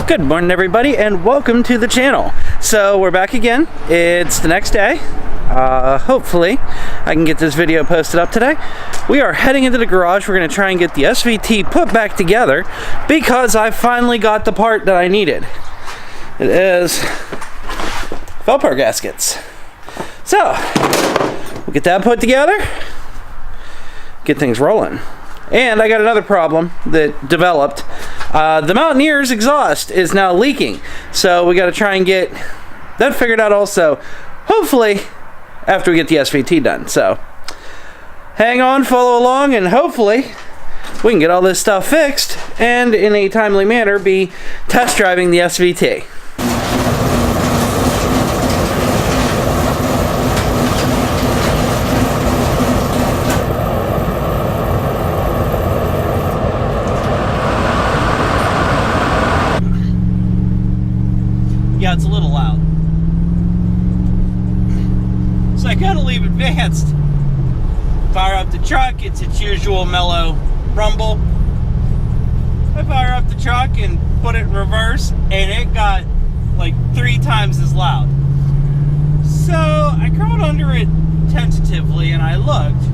Good morning, everybody, and welcome to the channel. So we're back again. It's the next day. Hopefully I can get this video posted up today. We are heading into the garage. We're going to try and get the SVT put back together because I finally got the part that I needed. It is Velcro gaskets. So we'll get that put together, get things rolling. And I got another problem that developed. The Mountaineer's exhaust is now leaking, so we got to try and get that figured out also, hopefully after we get the SVT done. So hang on, follow along, and hopefully we can get all this stuff fixed and in a timely manner be test driving the SVT. Yeah, it's a little loud. So I gotta leave advanced. Fire up the truck, it's its usual mellow rumble. I fire up the truck and put it in reverse, and it got like 3 times as loud. So I crawled under it tentatively and I looked,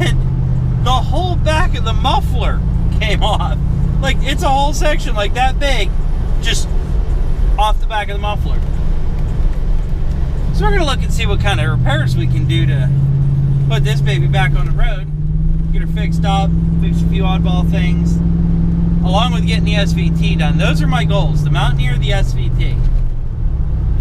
and the whole back of the muffler came off. Like, it's a whole section like that big, just off the back of the muffler. So we're going to look and see what kind of repairs we can do to put this baby back on the road, get her fixed up, fix a few oddball things, along with getting the SVT done. Those are my goals, the Mountaineer, the SVT.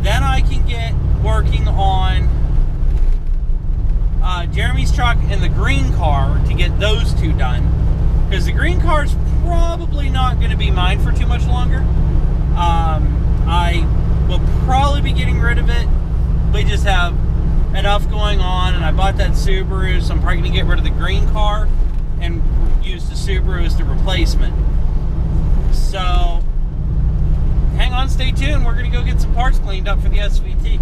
Then I can get working on Jeremy's truck and the green car to get those two done, because the green car is probably not going to be mine for too much longer. I will probably be getting rid of it. We just have enough going on, and I bought that Subaru, so I'm probably going to get rid of the green car and use the Subaru as the replacement. So hang on, stay tuned. We're going to go get some parts cleaned up for the SVT.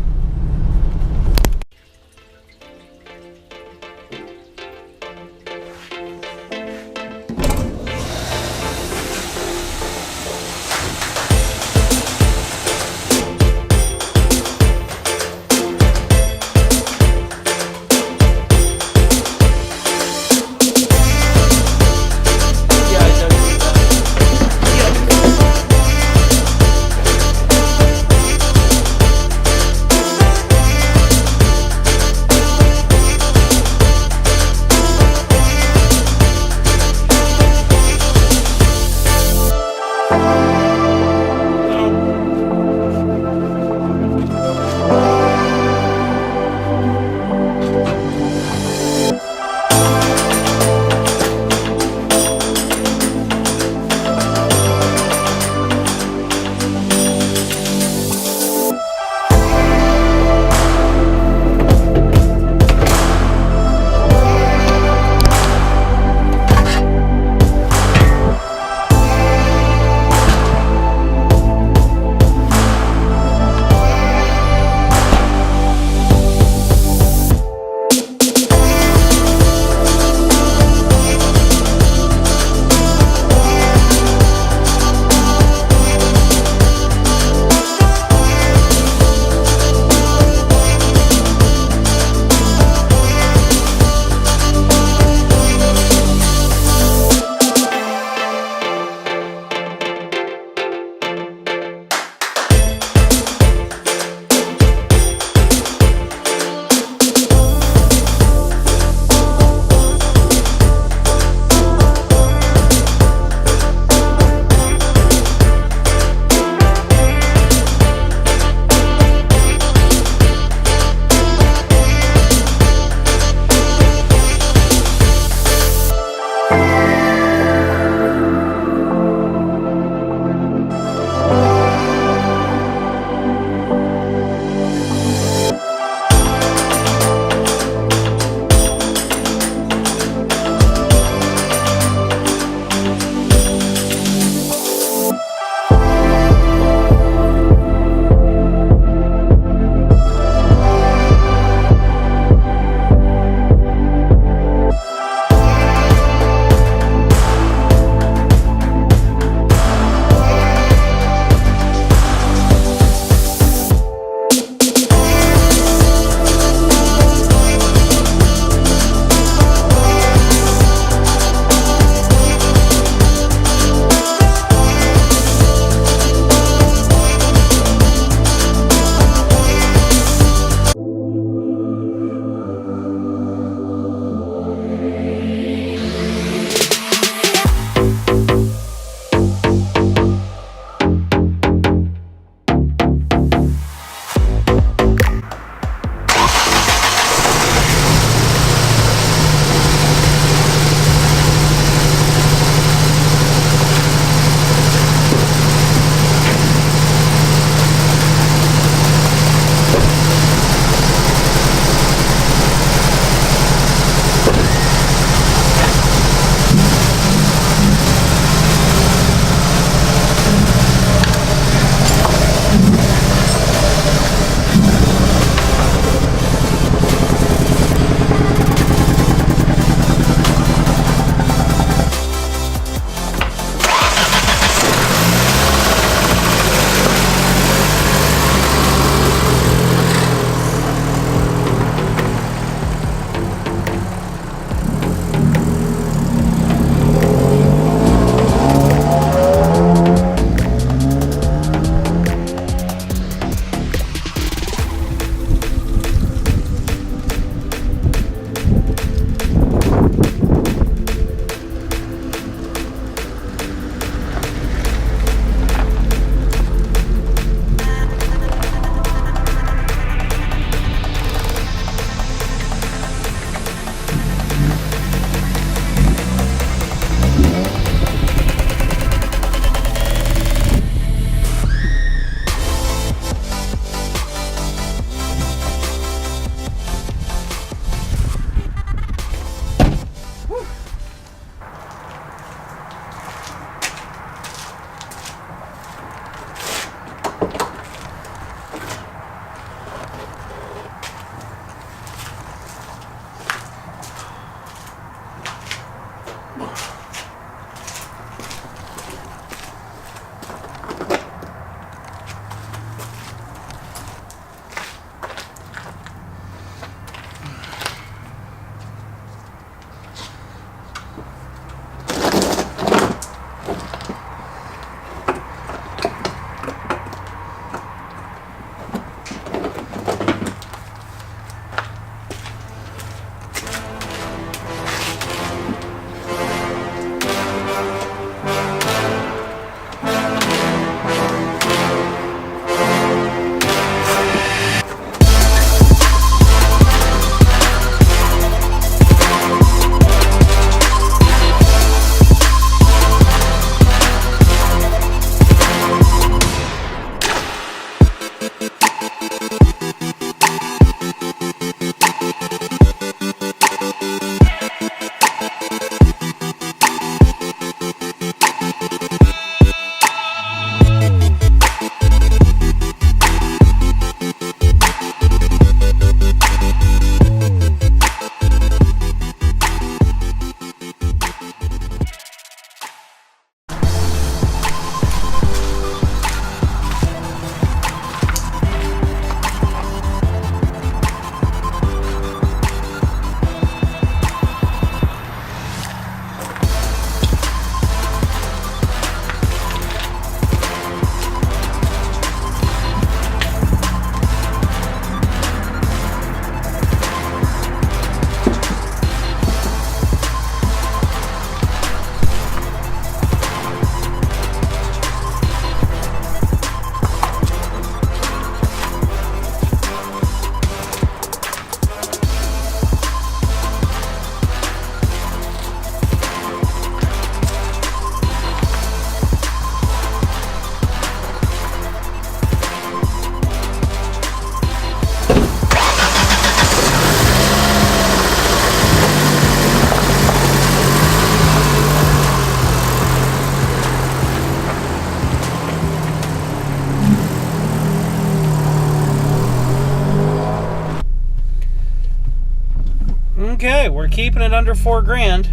Okay, we're keeping it under 4 grand.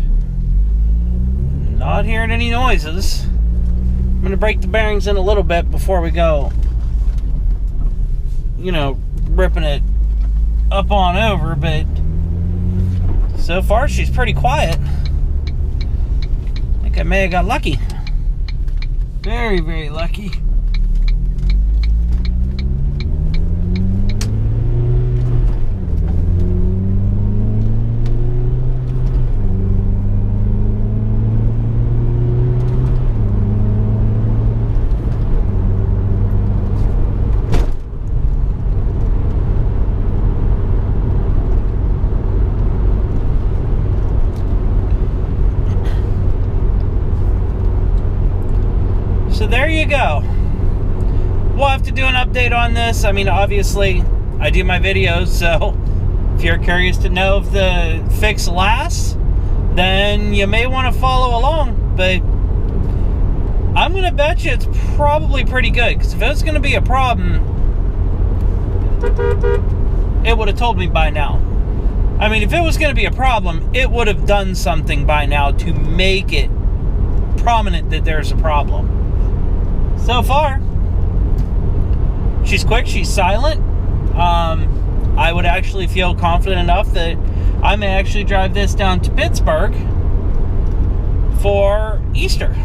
Not hearing any noises. I'm gonna break the bearings in a little bit before we go, you know, ripping it up on over, but so far she's pretty quiet. I think I may have got lucky. Very, very lucky. So there you go. We'll have to do an update on this. I mean, obviously, I do my videos, so if you're curious to know if the fix lasts, then you may want to follow along. But I'm going to bet you it's probably pretty good, because if it was going to be a problem, it would have told me by now. I mean, if it was going to be a problem, it would have done something by now to make it prominent that there's a problem. So far, she's quick, she's silent. I would actually feel confident enough that I may actually drive this down to Pittsburgh for Easter.